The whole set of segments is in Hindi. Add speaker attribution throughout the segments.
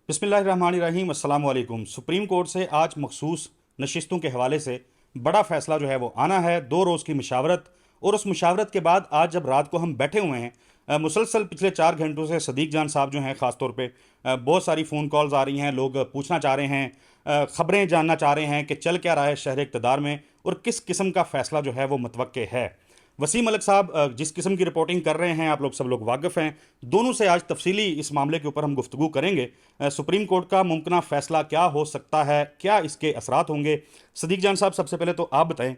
Speaker 1: बिस्मिल्लाहिर्रहमानिर्रहीम अस्सलाम वालेकुम। सुप्रीम कोर्ट से आज मखसूस नशिस्तों के हवाले से बड़ा फैसला जो है वो आना है। 2 रोज़ की मुशावरत, और उस मुशावरत के बाद आज जब रात को हम बैठे हुए हैं, मुसलसल पिछले 4 घंटों से सदीक जान साहब जो हैं ख़ास तौर पे बहुत सारी फ़ोन कॉल्स आ रही हैं। लोग पूछना चाह रहे हैं, ख़बरें जानना चाह रहे हैं कि चल क्या रहा है शहर इक़्तिदार में और किस किस्म का फ़ैसला जो है वो मुतवक्के है। वसीम मलिक साहब जिस किस्म की रिपोर्टिंग कर रहे हैं, आप लोग सब लोग वाकिफ़ हैं। दोनों से आज तफसीली इस मामले के ऊपर हम गुफ्तगू करेंगे। सुप्रीम कोर्ट का मुमकिन फ़ैसला क्या हो सकता है, क्या इसके असरात होंगे। सदीक जान साहब, सबसे पहले तो आप बताएं,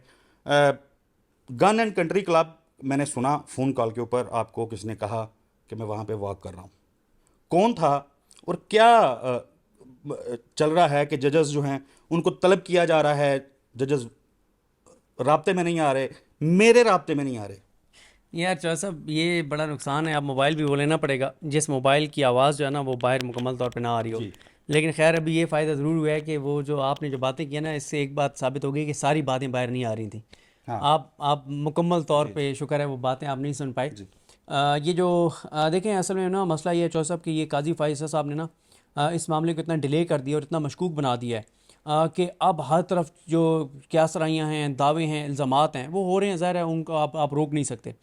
Speaker 1: गन एंड कंट्री क्लब, मैंने सुना फ़ोन कॉल के ऊपर आपको किसी ने कहा कि मैं वहाँ पे वॉक कर रहा हूँ। कौन था और क्या चल रहा है कि जजेस जो हैं उनको तलब किया जा रहा है, जजेस राब्ते में नहीं आ रहे, मेरे राब्ते में नहीं आ रहे।
Speaker 2: यार चौधरी साहब, ये बड़ा नुकसान है। आप मोबाइल भी वो लेना पड़ेगा जिस मोबाइल की आवाज़ जो है ना वो बाहर मुकम्मल तौर पे ना आ रही हो।
Speaker 1: जी।
Speaker 2: लेकिन खैर अभी ये फ़ायदा ज़रूर हुआ है कि वो जो आपने जो बातें की ना, इससे एक बात साबित हो गई कि सारी बातें बाहर नहीं आ रही थी।
Speaker 1: हाँ।
Speaker 2: आप मुकम्मल तौर
Speaker 1: जी जी
Speaker 2: पे शुक्र है वो बातें आप नहीं सुन पाए।
Speaker 1: जी।
Speaker 2: ये जो देखें, असल में ना मसला ये है चौधरी साहब कि ये काजी फाइज़ साहब ने ना इस मामले को इतना डिले कर दिया और इतना मशकूक बना दिया है कि अब हर तरफ जो क्या सराइयाँ हैं, दावे हैं, इल्ज़ामात हैं, वो हो रहे हैं। ज़ाहिर है उनको आप रोक नहीं सकते।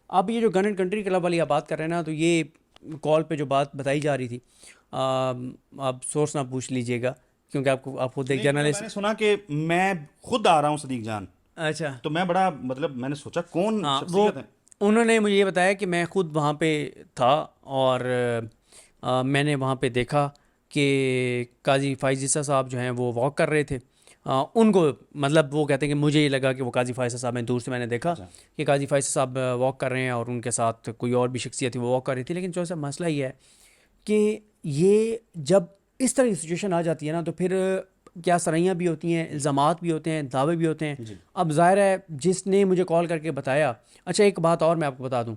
Speaker 2: अब ये जो गन एंड कंट्री क्लब वाली आप बात कर रहे हैं ना, तो ये कॉल पे जो बात बताई जा रही थी, आप सोर्स ना पूछ लीजिएगा क्योंकि आप खुद एक
Speaker 1: नहीं, क्योंकि
Speaker 2: जर्नलिस्ट।
Speaker 1: मैंने सुना कि मैं खुद आ रहा हूँ सदीक जान,
Speaker 2: अच्छा।
Speaker 1: तो मैं बड़ा मतलब मैंने सोचा कौन
Speaker 2: हाँ, वो
Speaker 1: शख्सियत है।
Speaker 2: उन्होंने मुझे ये बताया कि मैं खुद वहाँ पे था और मैंने वहाँ पे देखा कि काजी फाइज़ साहब जो हैं वो वॉक कर रहे थे। उनको मतलब वो कहते हैं कि मुझे ये लगा कि वो काजी फाइज़ साहब हैं, दूर से मैंने देखा
Speaker 1: अच्छा।
Speaker 2: कि काजी फाइज़ साहब वॉक कर रहे हैं और उनके साथ कोई और भी शख्सियत थी वो वॉक कर रही थी। लेकिन जो सा मसला ये है कि ये जब इस तरह की सिचुएशन आ जाती है ना, तो फिर क्या सराइयाँ भी होती हैं, इल्ज़ामात भी होते हैं, दावे भी होते हैं।
Speaker 1: जी।
Speaker 2: अब ज़ाहिर है जिसने मुझे कॉल करके बताया। अच्छा, एक बात और मैं आपको बता दूं,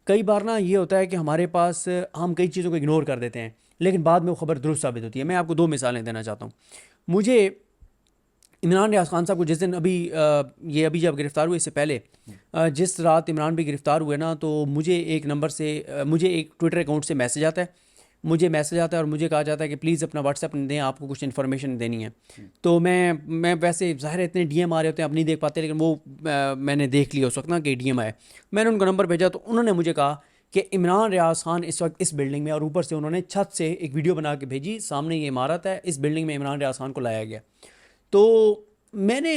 Speaker 2: कई बार ना ये होता है कि हमारे पास हम कई चीज़ों को इग्नोर कर देते हैं लेकिन बाद में वो खबर दुरुस्त साबित होती है। मैं आपको 2 मिसालें देना चाहता हूँ। मुझे इमरान रियाज खान साहब को जिस दिन ये अभी जब गिरफ़्तार हुए, इससे पहले जिस रात इमरान भी गिरफ़्तार हुए ना, तो मुझे एक नंबर से मुझे एक ट्विटर अकाउंट से मैसेज आता है। और मुझे कहा जाता है कि प्लीज़ अपना व्हाट्सएप दें, आपको कुछ इन्फॉर्मेशन देनी है। तो मैं वैसे ज़ाहिर है इतने डीएम आ रहे होते हैं, आप नहीं देख पाते, लेकिन वो मैंने देख लिया उस वक्त ना कि डीएम आए। मैंने उनको नंबर भेजा तो उन्होंने मुझे कहा कि इमरान रियाज खान इस वक्त इस बिल्डिंग में, और ऊपर से उन्होंने छत से एक वीडियो बना के भेजी, सामने ये इमारत है, इस बिल्डिंग में इमरान रियाज खान को लाया गया। तो मैंने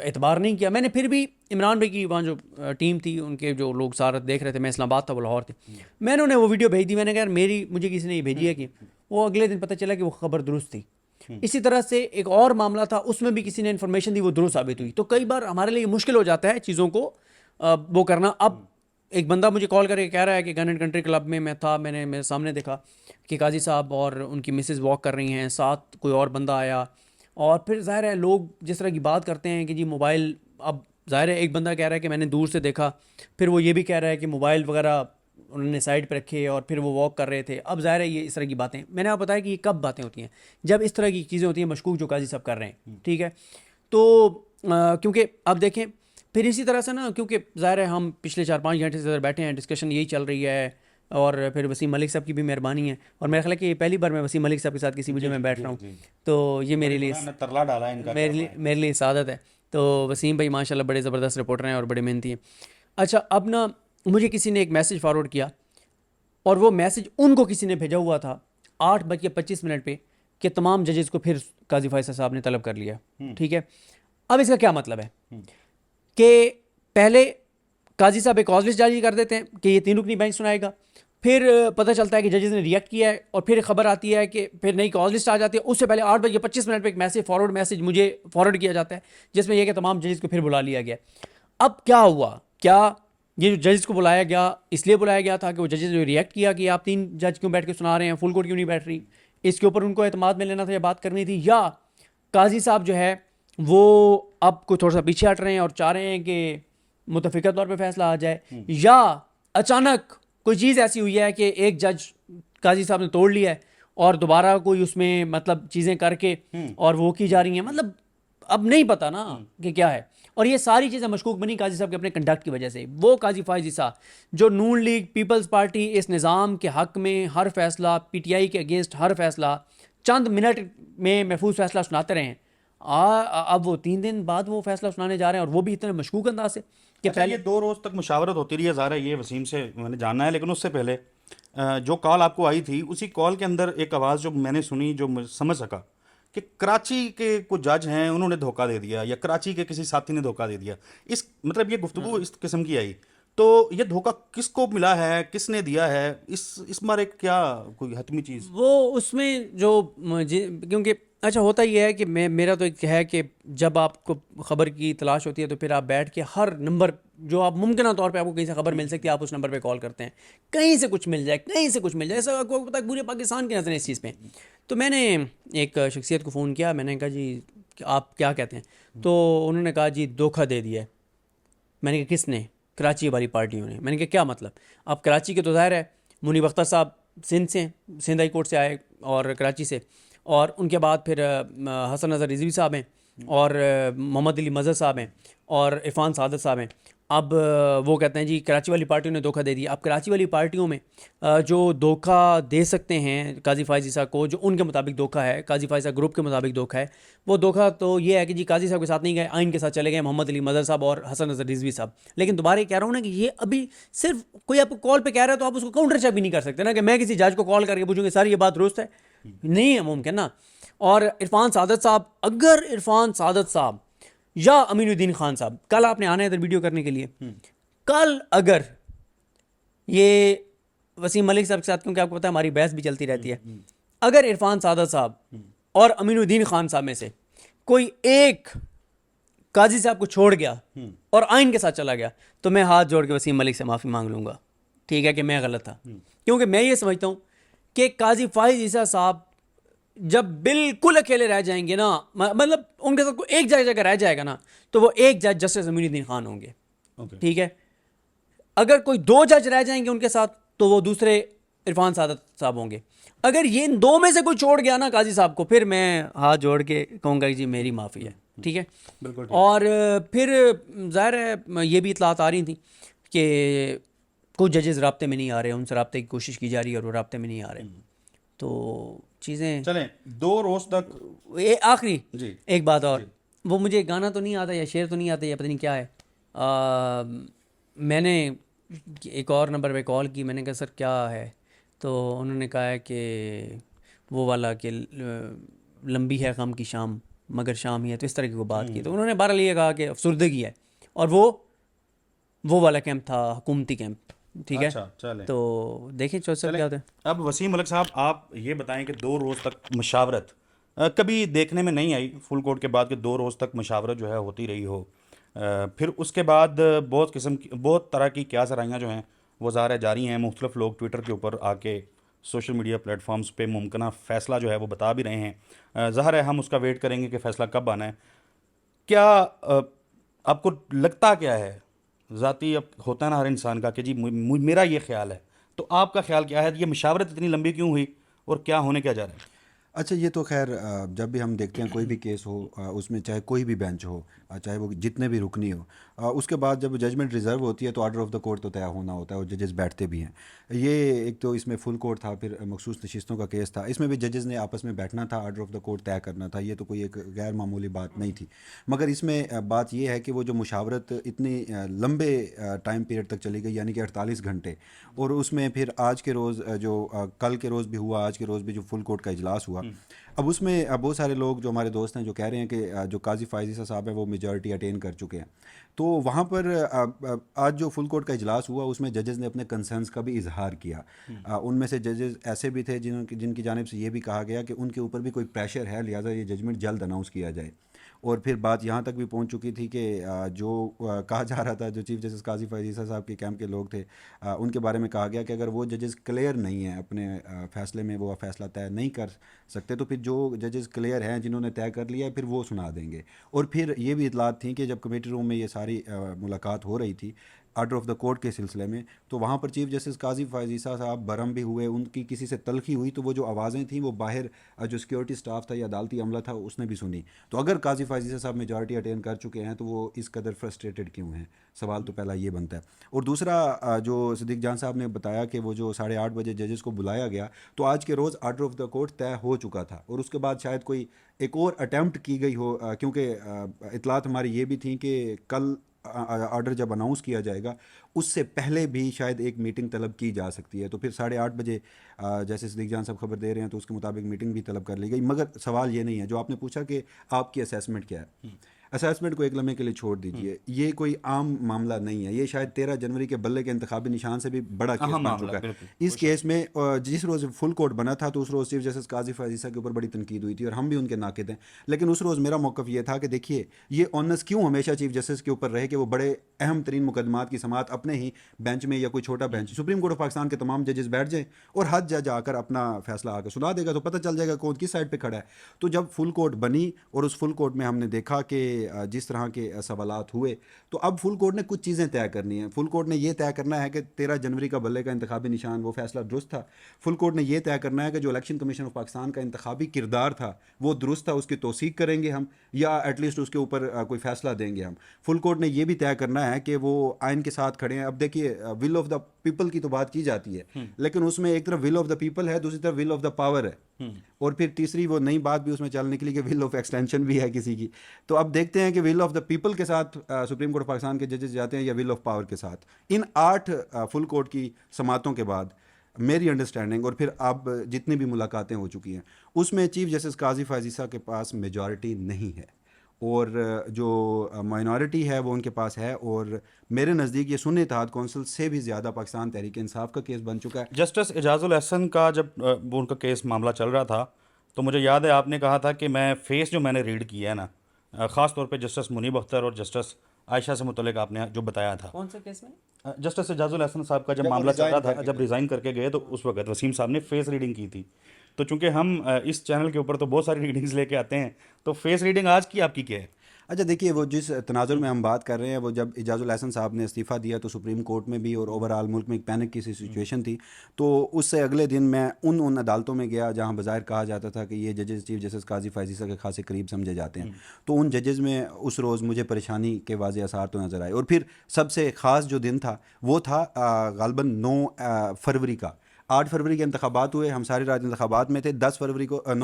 Speaker 2: एतबार नहीं किया। मैंने फिर भी इमरान भाई की वहाँ जो टीम थी, उनके जो लोग सारा देख रहे थे, मैं इस्लामाबाद था, वो लाहौर थे, मैंने उन्हें वो वीडियो भेज दी। मैंने कहा यार मुझे किसी ने ये भेजी है कि वो अगले दिन पता चला कि वो खबर दुरुस्त थी। इसी तरह से एक और मामला था, उसमें भी किसी ने इन्फॉर्मेशन दी, वो दुरुस्त साबित हुई। तो कई बार हमारे लिए मुश्किल हो जाता है चीज़ों को वो करना। अब एक बंदा मुझे कॉल करके कह रहा है कि गन एंड कंट्री क्लब में मैं था, मैंने मेरे सामने देखा कि काजी साहब और उनकी मिसेज़ वॉक कर रही हैं, साथ कोई और बंदा आया। और फिर ज़ाहिर है लोग जिस तरह की बात करते हैं कि जी मोबाइल, अब ज़ाहिर है एक बंदा कह रहा है कि मैंने दूर से देखा, फिर वो ये भी कह रहा है कि मोबाइल वगैरह उन्होंने साइड पे रखे और फिर वो वॉक कर रहे थे। अब ज़ाहिर है ये इस तरह की बातें, मैंने आपको बताया कि ये कब बातें होती हैं, जब इस तरह की चीज़ें होती हैं, मशकूक जो काजी साहब कर रहे हैं, ठीक है। तो क्योंकि अब देखें, फिर इसी तरह से ना, क्योंकि ज़ाहिर है हम पिछले 4-5 घंटे से ज़रा बैठे हैं, डिस्कशन यही चल रही है, और फिर वसीम मलिक साहब की भी मेहरबानी है। और मेरा ख्याल है कि ये पहली बार मैं वसीम मलिक साहब के साथ किसी
Speaker 1: जी
Speaker 2: वीडियो में
Speaker 1: जी
Speaker 2: बैठ
Speaker 1: जी
Speaker 2: रहा हूँ,
Speaker 1: जी।
Speaker 2: तो ये
Speaker 1: बड़ी
Speaker 2: मेरे लिए
Speaker 1: उन्होंने तरला डाला है, इनका क्या है।
Speaker 2: मेरे लिए सादत है। तो वसीम भाई माशाल्लाह बड़े ज़बरदस्त रिपोर्टर हैं और बड़े मेहनती हैं। अच्छा, अब ना मुझे किसी ने एक मैसेज फॉरवर्ड किया, और वो मैसेज उनको किसी ने भेजा हुआ था 8:25 पे कि तमाम जजेस को फिर काजी फैसल साहब ने तलब कर लिया। ठीक है। अब इसका क्या मतलब है कि पहले काजी साहब एक कॉज लिस्ट जारी कर देते हैं कि ये 3 रुकनी बेंच सुनाएगा, फिर पता चलता है कि जजेस ने रिएक्ट किया है, और फिर खबर आती है कि फिर नई कॉज लिस्ट आ जाती है। उससे पहले 8:25 पे एक मैसेज फॉरवर्ड मैसेज मुझे फॉरवर्ड किया जाता है जिसमें यह कि तमाम जजेस को फिर बुला लिया गया। अब क्या हुआ? क्या ये जो जजेस को बुलाया गया इसलिए बुलाया गया था कि वो जजेस ने रिएक्ट किया कि आप 3 जज क्यों बैठ के सुना रहे हैं, फुल कोर्ट क्यों नहीं बैठ रही, इसके ऊपर उनको एतमाद में लेना था या बात करनी थी, या काजी साहब जो है वो अब को थोड़ा सा पीछे हट रहे हैं और चाह रहे हैं कि मुतफिका तौर पे फैसला आ जाए, या अचानक कोई चीज़ ऐसी हुई है कि एक जज काजी साहब ने तोड़ लिया है और दोबारा कोई उसमें मतलब चीज़ें करके और वो की जा रही हैं। मतलब अब नहीं पता ना कि क्या है। और ये सारी चीज़ें मशकूक बनी काजी साहब के अपने कंडक्ट की वजह से। वो काजी फाइज ईसा जो नून लीग पीपल्स पार्टी इस निज़ाम के हक़ में हर फैसला, पीटीआई के अगेंस्ट हर फैसला चंद मिनट में महफूज फैसला सुनाते रहे हैं, अब वो 3 दिन बाद वो फैसला सुनाने जा रहे हैं, और वो भी इतने मशकूक अंदाज से कि
Speaker 1: अच्छा, ये 2 रोज़ तक मुशावरत होती रही है, ज़ाहिर है ये वसीम से मैंने जानना है, लेकिन उससे पहले जो कॉल आपको आई थी, उसी कॉल के अंदर एक आवाज़ जो मैंने सुनी, जो मैं समझ सका कि कराची के कुछ जज हैं, उन्होंने धोखा दे दिया, या कराची के किसी साथी ने धोखा दे दिया। इस मतलब ये गुफ्तगू इस किस्म की आई, तो ये धोखा किसको मिला है, किसने दिया है, इस बारे क्या कोई हतमी चीज़?
Speaker 2: वो उसमें जो क्योंकि अच्छा होता ये है कि मेरा तो एक है कि जब आपको ख़बर की तलाश होती है तो फिर आप बैठ के हर नंबर जो आप मुमकिन तौर पे आपको कहीं से खबर मिल सकती है, आप उस नंबर पे कॉल करते हैं, कहीं से कुछ मिल जाए, कहीं से कुछ मिल जाए, ऐसा आपको पता है पूरे पाकिस्तान की नज़रें इस चीज़ पे। तो मैंने एक शख्सियत को फ़ोन किया, मैंने कहा जी आप क्या कहते हैं? तो उन्होंने कहा जी धोखा दे दिया है। मैंने कहा किसने? कराची वाली पार्टियों ने। मैंने कहा क्या मतलब? अब कराची के तो ज़ाहिर है मुनीब अख्तर साहब सिंध से, सिंध हाई कोर्ट से आए और कराची से, और उनके बाद फिर हसन नज़र रिजवी साहब हैं, और मोहम्मद अली मज़हर साहब हैं, और इरफान सादत साहब हैं। अब वो कहते हैं जी कराची वाली पार्टियों ने धोखा दे दिया। अब कराची वाली पार्टियों में जो धोखा दे सकते हैं काजी फाइज ईसा को, जो उनके मुताबिक धोखा है, काजी फाइज ईसा ग्रुप के मुताबिक धोखा है, वो धोखा तो ये है कि जी काजी साहब के साथ नहीं गए, आइन के साथ चले गए मोहम्मद अली मज़हर साहब और हसन नज़र रिजवी साहब। लेकिन दोबारा ये कह रहा हूँ ना कि ये अभी सिर्फ कोई आपको कॉल पे कह रहा है तो आप उसको काउंटर चेक भी नहीं कर सकते ना, कि मैं किसी जज को कॉल करके पूछूंगी सर ये बात दुरुस्त है, नहीं है मुमकिन ना। और इरफान सादत साहब, अगर इरफान सादत साहब या अमीनुद्दीन खान साहब, कल आपने आना है इधर वीडियो करने के लिए, कल अगर ये वसीम मलिक साहब के साथ, क्योंकि आपको पता है हमारी बहस भी चलती रहती है, अगर इरफान सादत साहब और अमीनुद्दीन खान साहब में से कोई एक काजी साहब को छोड़ गया और आइन के साथ चला गया, तो मैं हाथ जोड़ के वसीम मलिक से माफ़ी मांग लूँगा, ठीक है, कि मैं गलत था। क्योंकि मैं ये समझता हूँ कि काजी फाइज ईसा साहब जब बिल्कुल अकेले रह जाएंगे ना, मतलब उनके साथ कोई एक जज अगर रह जाएगा ना, तो वो एक जज जस्टिस अमीनुद्दीन खान होंगे, ठीक है। अगर कोई 2 जज रह जाएंगे उनके साथ, तो वो दूसरे इरफान सादत साहब होंगे। अगर ये इन 2 में से कोई छोड़ गया ना काजी साहब को, फिर मैं हाथ जोड़ के कहूँगा कि जी मेरी माफ़ी है, ठीक है।
Speaker 1: बिल्कुल ठीक।
Speaker 2: और फिर ज़ाहिर है ये भी इतलात आ रही थी कि कुछ जजेस राब्ते में नहीं आ रहे, उनसे राब्ते की कोशिश की जा रही है और वो राब्ते में नहीं आ रहे, तो चीज़ें
Speaker 1: चलें, 2 रोज़ तक।
Speaker 2: आखिरी
Speaker 1: जी।
Speaker 2: एक बात और,
Speaker 1: जी।
Speaker 2: वो मुझे गाना तो नहीं आता या शेर तो नहीं आता या पता नहीं क्या है, मैंने एक और नंबर पे कॉल की, मैंने कहा सर क्या है, तो उन्होंने कहा है कि वो वाला कि लंबी है गम की शाम मगर शाम ही है, तो इस तरह की वो बात की। तो उन्होंने बहरहाल ये कहा कि अफसुर्दगी है, और वो वाला कैंप था हुकूमती कैंप, ठीक है।
Speaker 1: अच्छा, चलें।
Speaker 2: तो देखें चौधरी साहब
Speaker 1: चलें,
Speaker 2: क्या होता है।
Speaker 1: अब वसीम मलिक साहब आप ये बताएं कि 2 रोज़ तक मशावरत कभी देखने में नहीं आई फुल कोर्ट के बाद, कि 2 रोज़ तक मशावरत जो है होती रही हो। फिर उसके बाद बहुत किस्म की, बहुत तरह की क्या सराहियाँ जो हैं वो ज़ाहिर है जारी हैं। मुख्तलिफ लोग ट्विटर के ऊपर आके सोशल मीडिया प्लेटफॉर्म्स पे मुमकिन फ़ैसला जो है वो बता भी रहे हैं। ज़ाहिर है हम उसका वेट करेंगे कि फ़ैसला कब आना है। क्या आपको लगता क्या है, ज़ाती अब होता है ना हर इंसान का, कि जी मेरा ये ख्याल है, तो आपका ख्याल क्या है, ये मशावरत इतनी लंबी क्यों हुई और क्या होने क्या जा रहा है?
Speaker 3: अच्छा, ये तो खैर जब भी हम देखते हैं कोई भी केस हो, उसमें चाहे कोई भी बेंच हो, चाहे वो जितने भी रुकनी हो, उसके बाद जब जजमेंट रिजर्व होती है तो ऑर्डर ऑफ द कोर्ट तो तय होना होता है और जजेस बैठते भी हैं। ये एक तो इसमें फुल कोर्ट था, फिर मखसूस नशिस्तों का केस था, इसमें भी जजेस ने आपस में बैठना था, ऑर्डर ऑफ द कोर्ट तय करना था। ये तो कोई एक गैर मामूली बात नहीं थी। मगर इसमें बात यह है कि वो जो मुशावरत इतनी लंबे टाइम पीरियड तक चली गई, यानी कि 48 घंटे, और उसमें फिर आज के रोज़ कल के रोज़ भी हुआ, आज के रोज़ भी जो फुल कोर्ट का इजलास हुआ। अब उसमें बहुत सारे लोग जो हमारे दोस्त हैं जो कह रहे हैं कि जो काजी फाइज ईसा साहब है वो मेजॉरिटी अटेन कर चुके हैं। तो वहाँ पर आज जो फुल कोर्ट का इजलास हुआ उसमें जजेस ने अपने कंसर्न्स का भी इजहार किया। उनमें से जजेस ऐसे भी थे जिनकी जानिब से ये भी कहा गया कि उनके ऊपर भी कोई प्रेशर है, लिहाजा ये जजमेंट जल्द अनाउंस किया जाए। और फिर बात यहाँ तक भी पहुँच चुकी थी कि कहा जा रहा था, जो चीफ जस्टिस काजी फाइज ईसा साहब के कैंप के लोग थे, उनके बारे में कहा गया कि अगर वो जजेस क्लियर नहीं हैं अपने फ़ैसले में, वो फ़ैसला तय नहीं कर सकते, तो फिर जो जजेस क्लियर हैं जिन्होंने तय कर लिया है फिर वो सुना देंगे। और फिर ये भी इतलात थी कि जब कमेटी रूम में ये सारी मुलाकात हो रही थी, आर्डर ऑफ द कोर्ट के सिलसिले में, तो वहाँ पर चीफ जस्टिस काजी फायज ईसा साहब बरहम भी हुए, उनकी किसी से तलखी हुई, तो वो जो आवाज़ें थीं वो बाहर जो सिक्योरिटी स्टाफ था या अदालती अमला था उसने भी सुनी। तो अगर काजी फायज ईसा साहब मेजॉरिटी अटेन कर चुके हैं तो वो इस कदर फ्रस्ट्रेटेड क्यों हैं? सवाल तो पहला ये बनता है। और दूसरा जो सिद्दीक जान साहब ने बताया कि वो जो 8:30 बजे जजेस को बुलाया गया, तो आज के रोज़ आर्डर ऑफ द कोर्ट तय हो चुका था और उसके बाद शायद कोई एक और अटैम्प्ट की गई हो, क्योंकि इतलात हमारी ये भी थी कि कल ऑर्डर जब अनाउंस किया जाएगा उससे पहले भी शायद एक मीटिंग तलब की जा सकती है। तो फिर 8:30 बजे जैसे सिद्दीक जान साहब खबर दे रहे हैं तो उसके मुताबिक मीटिंग भी तलब कर ली गई। मगर सवाल ये नहीं है जो आपने पूछा कि आपकी असेसमेंट क्या है। असेसमेंट को एक लम्हे के लिए छोड़ दीजिए, ये कोई आम मामला नहीं है, ये शायद 13 जनवरी के बल्ले के इंतखाबी निशान से भी बड़ा केस बन चुका है। इस केस में जिस रोज़ फुल कोर्ट बना था तो उस रोज़ चीफ जस्टिस काजी फायज ईसा के ऊपर बड़ी तनकीद हुई थी और हम भी उनके नाकिद हैं, लेकिन उस रोज़ मेरा मौक़िफ़ ये था कि देखिए ये ऑनस क्यों हमेशा चीफ जस्टिस के ऊपर रहे कि वो बड़े अहम तरीन मुकदमात की समात अपने ही बेंच में या कोई छोटा bench, supreme court of Pakistan के तमाम जजेस बैठ जाएँ और हद जज आकर अपना फैसला आकर सुना देगा, तो पता चल जाएगा कौन किस साइड पर खड़ा है। तो जब फुल कोर्ट बनी और उस फुल कोर्ट में हमने देखा कि जिस तरह के सवालात हुए, तो अब फुल कोर्ट ने कुछ चीज़ें तय करनी है। फुल कोर्ट ने यह तय करना है कि 13 जनवरी का बल्ले का इंतखाबी निशान वो फैसला दुरुस्त था। फुल कोर्ट ने यह तय करना है कि जो इलेक्शन कमीशन ऑफ पाकिस्तान का इंतखाबी किरदार था वो दुरुस्त था, उसकी तौसीक करेंगे हम या एटलीस्ट उसके ऊपर कोई फैसला देंगे हम। फुल कोर्ट ने यह भी तय करना है कि वो आइन के साथ खड़े हैं। अब देखिए विल ऑफ द पीपल की तो बात की जाती है, लेकिन उसमें एक तरफ विल ऑफ द पीपल है, दूसरी तरफ विल ऑफ द पावर है, और फिर तीसरी वो नई बात भी उसमें चल निकली कि विल ऑफ एक्सटेंशन भी है किसी की। तो अब देखते हैं कि विल ऑफ द पीपल के साथ सुप्रीम कोर्ट ऑफ पाकिस्तान के जजेस जाते हैं या विल ऑफ पावर के साथ। इन 8 फुल कोर्ट की समातों के बाद मेरी अंडरस्टैंडिंग और फिर अब जितनी भी मुलाकातें हो चुकी हैं उसमें चीफ जस्टिस काजी फायज ईसा के पास मेजॉरिटी नहीं है और जो माइनॉरिटी है वो उनके पास है, और मेरे नज़दीक ये सुन्नी इत्तेहाद कौंसिल से भी ज़्यादा पाकिस्तान तहरीक इंसाफ का केस बन चुका है।
Speaker 1: जस्टिस एजाजुल एहसन का जब वो उनका केस मामला चल रहा था तो मुझे याद है आपने कहा था कि मैं फेस जो मैंने रीड किया है ना, ख़ास तौर पे जस्टिस मुनीब अख्तर और जस्टिस आयशा से मुतल्लिक आपने जो बताया था।
Speaker 2: कौन सा केस में?
Speaker 1: जस्टिस एजाजुल एहसन साहब का जब मामला चल रहा था, जब रिज़ाइन करके गए तो उस वक्त वसीम साहब ने फेस रीडिंग की थी। तो चूंकि हम इस चैनल के ऊपर तो बहुत सारी रीडिंग्स लेके आते हैं, तो फेस रीडिंग आज की आपकी क्या है?
Speaker 3: अच्छा देखिए, वो जिस तनाजुर में हम बात कर रहे हैं, वो जब एजाजुल एहसन साहब ने इस्तीफ़ा दिया तो सुप्रीम कोर्ट में भी और ओवरऑल मुल्क में एक पैनिक की सी सिचुएशन थी। तो उससे अगले दिन मैं उन अदालतों में गया जहां बज़ाहिर कहा जाता था कि ये जजेस चीफ जस्टिस काजी फायज ईसा के खासे करीब समझे जाते हैं। तो उन जजेस में उस रोज़ मुझे परेशानी के वाज़े आसार तो नज़र आए। और फिर सबसे ख़ास जो दिन था वो था ग़ालिबन 9 फरवरी का। 8 फरवरी के इंतखाबात हुए, हम सारी रात इंतखाबात में थे। 9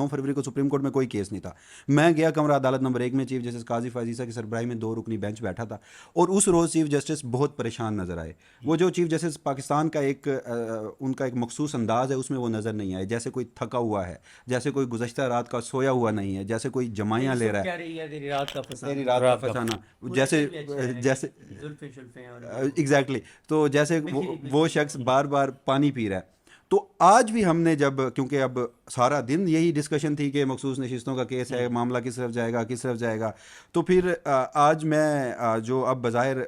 Speaker 3: फरवरी को सुप्रीम कोर्ट में कोई केस नहीं था। मैं गया कमरा अदालत नंबर 1 में, चीफ जस्टिस काजी फायज ईसा की सरबराही में 2 रुकनी बेंच बैठा था और उस रोज़ चीफ जस्टिस बहुत परेशान नज़र आए। वो जो चीफ जस्टिस पाकिस्तान का उनका एक मखसूस अंदाज़ है उसमें वो नज़र नहीं आए, जैसे कोई थका हुआ है, जैसे कोई गुज़श्ता रात का सोया हुआ नहीं है, जैसे कोई जमाइयाँ ले रहा है, तेरी रात का फसाना, जैसे एग्जैक्टली, तो जैसे वो शख्स बार बार पानी पी रहा है। तो आज भी हमने जब, क्योंकि अब सारा दिन यही डिस्कशन थी कि मखसूस नशिस्तों का केस है, मामला किस तरफ जाएगा, तो फिर आज मैं जो अब बज़ाहिर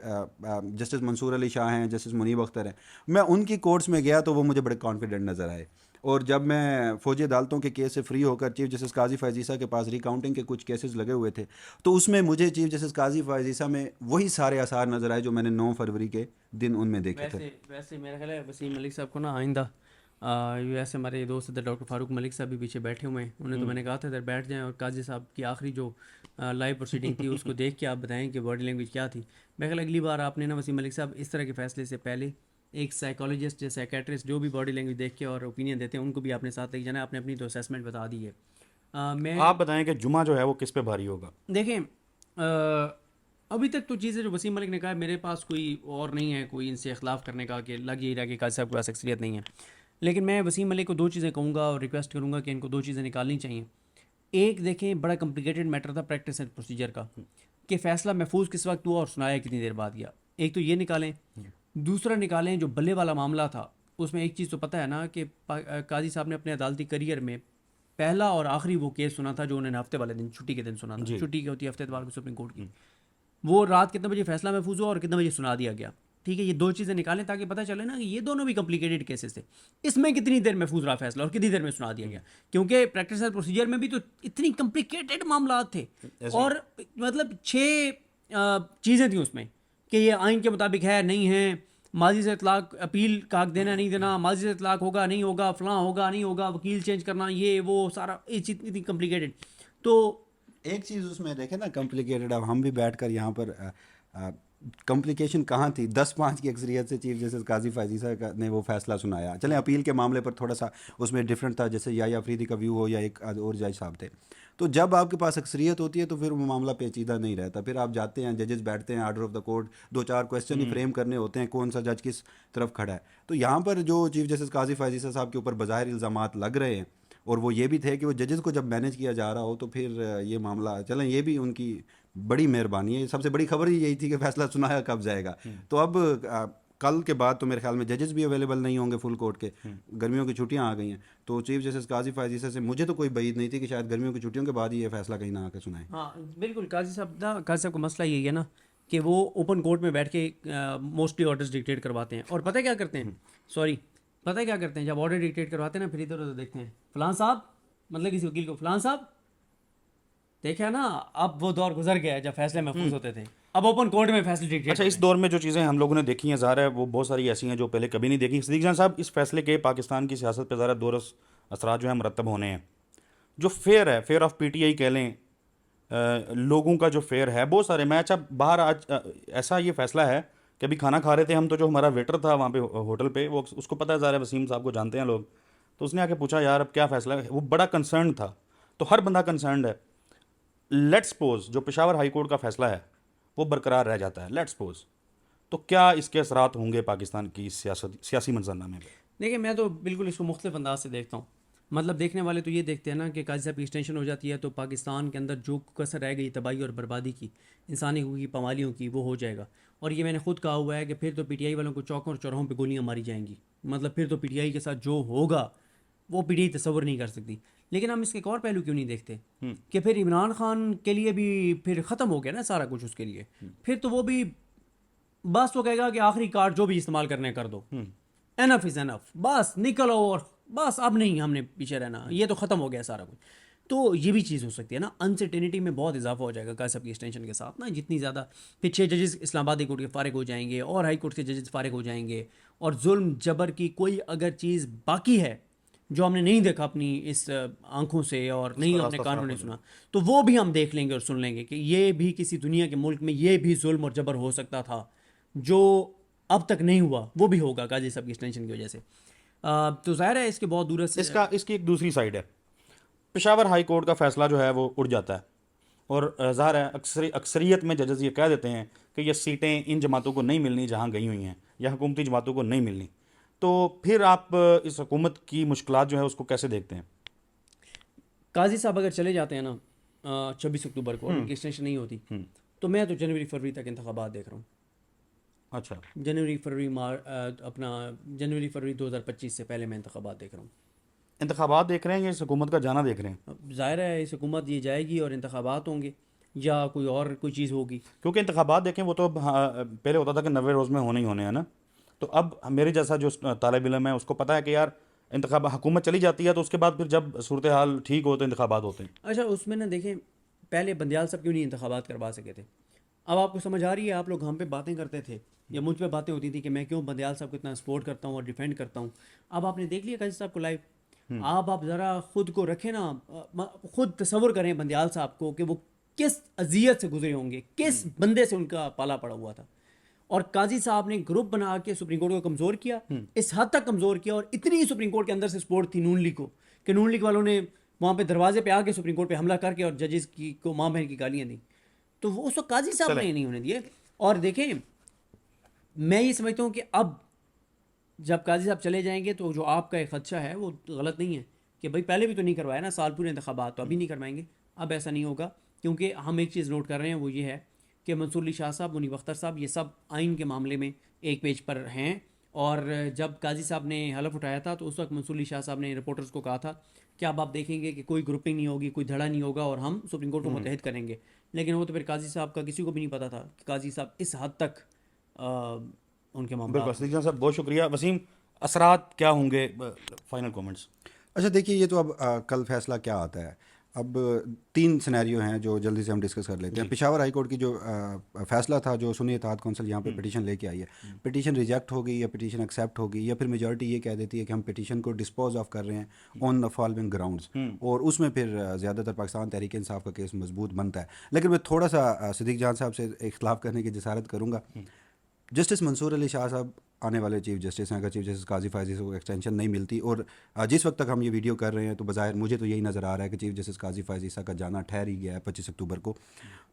Speaker 3: जस्टिस मंसूर अली शाह हैं, जस्टिस मुनीब अख्तर हैं, मैं उनकी कोर्ट्स में गया तो वो मुझे बड़े कॉन्फिडेंट नज़र आए। और जब मैं फौजी अदालतों के केस से फ्री होकर चीफ जस्टिस काजी फायज ईसा के पास रिकाउंटिंग के कुछ केसेस लगे हुए थे, तो उसमें मुझे चीफ जस्टिस काजी फायज ईसा में वही सारे आसार नज़र आए जो मैंने 9 फरवरी के दिन उनमें देखे थे।
Speaker 2: वैसे मेरा ख्याल है वसीम मलिक साहब को ना आइंदा ऐसे हमारे दोस्त इधर डॉक्टर फारूक मलिक साहब भी पीछे बैठे हुए हैं, उन्हें तो मैंने कहा था इधर बैठ जाएं और काजी साहब की आखिरी जो लाइव प्रोसीडिंग थी उसको देख के आप बताएं कि बॉडी लैंग्वेज क्या थी। मैं ख्याल अगली बार आपने ना वसीम मलिक साहब इस तरह के फैसले से पहले एक साइकोलॉजिस्ट या साइकेट्रिस्ट जो भी बॉडी लैंग्वेज देख के और ओपिनियन देते हैं उनको भी आपने साथ लेके जाना। आपने अपनी तो असेसमेंट बता दी है।
Speaker 1: आप बताएं कि जुमा जो है वो किस पे भारी होगा?
Speaker 2: देखें, अभी तक तो चीज़ें जो वसीम मलिक ने कहा, मेरे पास कोई और नहीं है कोई इनसे इख्लाफ करने का कि लग यही रहा कि काजी साहब के पास अक्सरियत नहीं है। लेकिन मैं वसीम मलिक को 2 चीज़ें कहूँगा और रिक्वेस्ट करूँगा कि इनको 2 चीज़ें निकालनी चाहिए। एक, देखें बड़ा कॉम्प्लिकेटेड मैटर था प्रैक्टिस एंड प्रोसीजर का कि फ़ैसला महफूज किस वक्त हुआ और सुनाया कितनी देर बाद गया। एक तो ये निकालें। दूसरा निकालें जो बल्ले वाला मामला था, उसमें एक चीज़ तो पता है ना कि काजी साहब ने अपने अदालती करियर में पहला और आखिरी वो केस सुना था जो उन्होंने हफ्ते वाले दिन छुट्टी के दिन सुना था। छुट्टी की होती है हफ्ते इतवार को सुप्रीम कोर्ट की। वो रात कितने बजे फैसला महफूज हुआ और कितने बजे सुना दिया गया। ठीक है, ये 2 चीज़ें निकालें ताकि पता चले ना कि ये दोनों भी कॉम्प्लिकेटेड केसेस थे, इसमें कितनी देर महफूज रहा फैसला और कितनी देर में सुना दिया गया। क्योंकि प्रैक्टिस एंड प्रोसीजर में भी तो इतनी कॉम्प्लिकेटेड मामला थे और मतलब 6 चीज़ें थी उसमें कि ये आइन के मुताबिक है नहीं है, माजी से इतलाक अपील का हक देना नहीं देना, माजी से इतलाक होगा नहीं होगा, फलां होगा नहीं होगा, वकील चेंज करना, ये वो सारा ये चीज़ इतनी कॉम्प्लिकेटेड। तो
Speaker 3: एक चीज़ उसमें देखें ना कॉम्प्लिकेटेड, अब हम भी बैठकर यहाँ पर कॉम्प्लिकेशन कहाँ थी। 10-5 की अक्सरियत से चीफ जस्टिस काजी फायजीसा ने वो फैसला सुनाया। चलें अपील के मामले पर थोड़ा सा उसमें डिफरेंट था, जैसे या अफरीदी का व्यू हो या एक और जज साहब थे। तो जब आपके पास अक्सरियत होती है तो फिर वो मामला पेचीदा नहीं रहता, फिर आप जाते हैं, जजेस बैठते हैं, order of the court 2-4 question he frame करने होते हैं, कौन सा जज किस तरफ खड़ा है। तो यहाँ पर जो चीफ जस्टिस काजी फायजीसा साहब के ऊपर बज़ाहिर इल्ज़ामात लग रहे हैं, और वो ये भी थे कि वो जजेस को जब मैनेज किया जा रहा हो तो फिर ये मामला, चलें ये भी उनकी बड़ी मेहरबानी है। सबसे बड़ी खबर ही यही थी कि फैसला सुनाया कब जाएगा। तो अब कल के बाद तो मेरे ख्याल में जजेस भी अवेलेबल नहीं होंगे फुल कोर्ट के, गर्मियों की छुट्टियां आ गई हैं। तो चीफ जस्टिस काजी फायजीसा से मुझे तो कोई उम्मीद नहीं थी कि शायद गर्मियों की छुट्टियों के बाद ही ये फैसला कहीं ना आकर सुनाएं।
Speaker 2: हाँ बिल्कुल, काजी साहब का मसला यही है ना कि वो ओपन कोर्ट में बैठ के मोस्टली ऑर्डर्स डिक्टेट करवाते हैं। और पता है क्या करते हैं, सॉरी पता है क्या करते हैं, जब ऑर्डर डिक्टेट करवाते हैं ना, फिर इधर उधर देखते हैं, फलां साहब, मतलब किसी वकील को, फलां साहब देखा ना, अब वो दौर गुजर गया है जब फैसले महफूज होते थे, अब ओपन कोर्ट में फैसले डिक्टेट।
Speaker 1: अच्छा, इस दौर में जो चीज़ें हम लोगों ने देखी हैं ज़ाहिर है वो बहुत सारी ऐसी हैं जो पहले कभी नहीं देखी। सिद्दीक जान साहब, इस फैसले के पाकिस्तान की सियासत पर ज़ाहिर दोरस असरात जो है मरतब होने हैं। जो फेयर है, फेयर ऑफ पीटीआई कह लें, लोगों का जो फेयर है, बहुत सारे, मैं अच्छा बाहर आज ऐसा ये फैसला है कि अभी खाना खा रहे थे हम, तो जो हमारा वेटर था वहाँ पे होटल पे, वो उसको पता है, ज़ाहिर है वसीम साहब को जानते हैं लोग, तो उसने आके पूछा यार अब क्या फ़ैसला है। वो बड़ा कंसर्न था, तो हर बंदा कंसर्न है। लेट्स सपोज जो पेशावर हाई कोर्ट का फैसला है वो बरकरार रह जाता है, लेट्स सपोज, तो क्या इसके असरात होंगे पाकिस्तान की सियासी मंजरनामे पे?
Speaker 2: देखिए मैं तो बिल्कुल इसको मुख्तलिफ अंदाज से देखता हूँ। मतलब देखने वाले तो ये देखते हैं ना कि काजी साहब की एक्सटेंशन हो जाती है तो पाकिस्तान के अंदर जो कसर रह गई तबाही और बर्बादी की, इंसानी हकूक़ की पामालियों की, वो हो जाएगा। और ये मैंने खुद कहा हुआ है कि फिर तो पीटीआई वालों को चौकों और चौराहों पे गोलियां मारी जाएंगी। मतलब फिर तो पीटीआई के साथ जो होगा वो पीटीआई तस्वर नहीं कर सकती। लेकिन हम इसके एक और पहलू क्यों नहीं देखते कि फिर इमरान खान के लिए भी फिर ख़त्म हो गया ना सारा कुछ उसके लिए, फिर तो वो भी बस वो कहेगा कि आखिरी कार्ड जो भी इस्तेमाल करने कर दो, एनफ इज़ एनफ, बस निकलो और बस अब नहीं हमने पीछे रहना, ये तो ख़त्म हो गया सारा कुछ। तो ये भी चीज़ हो सकती है ना, अनसर्टेनिटी में बहुत इजाफा हो जाएगा काजी साहब की एक्सटेंशन के साथ ना। जितनी ज़्यादा फिर 6 जजेस इस्लामाबाद कोर्ट के फारिग हो जाएंगे और हाई कोर्ट के जजेस फारिग हो जाएंगे, और जुल्म जबर की कोई अगर चीज़ बाकी है जो हमने नहीं देखा अपनी इस आंखों से और नहीं अपने कानों ने सुना, तो वो भी हम देख लेंगे और सुन लेंगे कि ये भी किसी दुनिया के मुल्क में ये भी जुल्म और जबर हो सकता था जो अब तक नहीं हुआ, वो भी होगा काजी साहब की एक्सटेंशन की वजह से। तो ज़ाहिर है इसके बहुत दूर से
Speaker 1: इसकी एक दूसरी साइड है। पेशावर हाई कोर्ट का फैसला जो है वो उड़ जाता है, और ज़ाहिर है अक्सरियत में जजेस ये कह देते हैं कि ये सीटें इन जमातों को नहीं मिलनी जहाँ गई हुई हैं, या हुकूमती जमातों को नहीं मिलनी। तो फिर आप इस हुकूमत की मुश्किलात जो है उसको कैसे देखते हैं?
Speaker 2: काजी साहब अगर चले जाते हैं ना 26 अक्टूबर को, उनकी एक्सटेंशन नहीं होती, तो मैं तो जनवरी फरवरी तक इंतखाबात देख रहा हूँ।
Speaker 1: अच्छा,
Speaker 2: जनवरी फरवरी 2025 से पहले मैं इंतखाबात देख रहा हूँ।
Speaker 1: इंतखाबात देख रहे हैं या इस हुकूमत का जाना देख रहे हैं?
Speaker 2: अब ज़ाहिर है इस हुकूमत ये जाएगी और इंतखाबात होंगे या कोई और कोई चीज़ होगी।
Speaker 1: क्योंकि इंतखाबात देखें वो तो पहले होता था कि 90 रोज़ में होने ही होने हैं ना। तो अब मेरे जैसा जो तालिब इल्म है उसको पता है कि यार इंतखाब हुकूमत चली जाती है तो उसके बाद फिर जब सूरत हाल ठीक हो तो इंतखाबात होते हैं।
Speaker 2: अच्छा, उसमें ना देखें, पहले बंदियाल साहब क्यों नहीं इंतखाबात करवा सके थे? अब आपको समझ आ रही है, आप लोग हम पे बातें करते थे या मुझ पे बातें होती थी कि मैं क्यों बंदियाल साहब को इतना सपोर्ट करता हूँ और डिफेंड करता हूँ। अब आपने देख लिया काजी साहब को लाइव, आप ज़रा खुद को रखें ना, खुद तसव्वुर करें बंदियाल साहब को कि वो किस अजियत से गुजरे होंगे, किस बंदे से उनका पाला पड़ा हुआ था। और काजी साहब ने ग्रुप बना के सुप्रीम कोर्ट को कमज़ोर किया, इस हद तक कमज़ोर किया, और इतनी सुप्रीम कोर्ट के अंदर से सपोर्ट थी नून लीग को कि नून लीग वालों ने वहाँ पे दरवाजे पे आके सुप्रीम कोर्ट पे हमला करके और जजेस की को माँ बहन की गालियाँ दी। तो वो उस वक्त काजी साहब ने नहीं होने दिए। और देखें, मैं ये समझता हूँ कि अब जब काजी साहब चले जाएंगे तो जो आपका एक खदशा है वो गलत नहीं है कि भाई पहले भी तो नहीं करवाया ना साल पूरे इंतखाबात, तो अभी नहीं करवाएंगे। अब ऐसा नहीं होगा, क्योंकि हम एक चीज़ नोट कर रहे हैं, वो ये है कि मंसूर अली शाह साहब, मुनीब अख्तर साहब, ये सब आइन के मामले में एक पेज पर हैं। और जब काजी साहब ने हलफ उठाया था तो उस वक्त मंसूर अली शाह साहब ने रिपोर्टर्स को कहा था कि अब आप देखेंगे कि कोई ग्रुपिंग नहीं होगी, कोई धड़ा नहीं होगा और हम सुप्रीम कोर्ट को मुतहद करेंगे। लेकिन वो तो फिर काजी साहब का किसी को भी नहीं पता था कि काजी साहब इस हद तक उनके मामला।
Speaker 1: बिल्कुल सिद्दीक साहब, बहुत शुक्रिया। वसीम, असरात क्या होंगे, फाइनल कमेंट्स?
Speaker 3: अच्छा देखिए, ये तो अब कल फैसला क्या आता है। अब 3 सिनेरियो हैं जो जल्दी से हम डिस्कस कर लेते हैं। पेशावर हाई कोर्ट की जो फैसला था, जो सुन्नी इत्तेहाद कौंसिल यहाँ पे पिटीशन लेके आई है, पिटीशन रिजेक्ट होगी या पिटीशन एक्सेप्ट होगी, या फिर मेजॉरिटी ये कह देती है कि हम पिटीशन को डिस्पोज ऑफ कर रहे हैं ऑन द फॉलोइंग ग्राउंड्स, और उसमें फिर ज़्यादातर पाकिस्तान तहरीक इंसाफ का केस मजबूत बनता है। लेकिन मैं थोड़ा सा सिद्दीक जान साहब से इख्तलाफ करने की जसारत करूँगा। जस्टिस मंसूर अली शाह साहब आने वाले चीफ जस्टिस हैं। अगर चीफ जस्टिस काजी फायजी से एक्सटेंशन नहीं मिलती, और जिस वक्त तक हम ये वीडियो कर रहे हैं तो बज़ाहिर मुझे तो यही नज़र आ रहा है कि चीफ जस्टिस काजी फायजी साहब का जाना ठहर ही गया है 25 अक्टूबर को।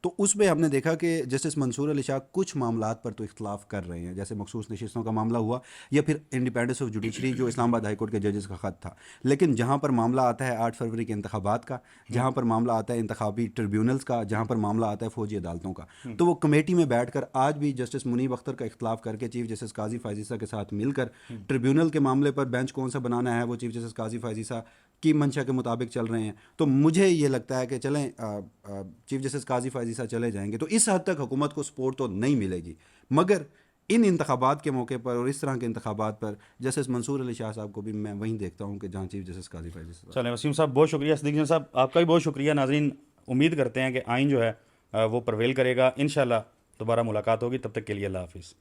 Speaker 3: तो उसमें हमने देखा कि जस्टिस मंसूर अली शाह कुछ मामलात पर तो इख्तलाफ कर रहे हैं, जैसे मखसूस नशिस्तों का मामला हुआ, या फिर इंडिपेंडेंस ऑफ जुडिशरी जो इस्लामाबाद हाई कोर्ट के जजेस का ख़त था। लेकिन जहाँ पर मामला आता है 8 फरवरी के इंतखाबात का, जहाँ पर मामला आता है इंतखाबी ट्रिब्यूनल्स का, जहाँ पर मामला आता है फौजी अदालतों का, तो वो कमेटी में बैठ कर आज भी जस्टिस मुनीब अख्तर का इख्तलाफ करके चीफ जस्टिस काजी फायजी साहब के साथ मिलकर ट्रिब्यूनल के मामले पर बेंच कौन सा बनाना है वो चीफ जस्टिस काजी फायजी साहब की मंशा के मुताबिक चल रहे हैं। तो मुझे ये लगता है कि चलें, चीफ जस्टिस काजी फायजी साहब चले जाएंगे तो इस हद तक हुकूमत को सपोर्ट तो नहीं मिलेगी, मगर इन इंतखाबात के मौके पर और इस तरह के इंतखाबात पर जस्टिस मंसूर अली शाह साहब को भी मैं वहीं देखता हूँ कि जहाँ चीफ जस्टिस काजी फायजी साहब।
Speaker 1: चलें वसीम साहब, बहुत शुक्रिया। सिद्दीक जान साहब, आपका भी बहुत शुक्रिया। नाज़रीन, उम्मीद करते हैं कि आइन जो है वो प्रवेल करेगा। इंशाल्लाह दोबारा मुलाकात होगी, तब तक के लिए अल्लाह हाफिज़।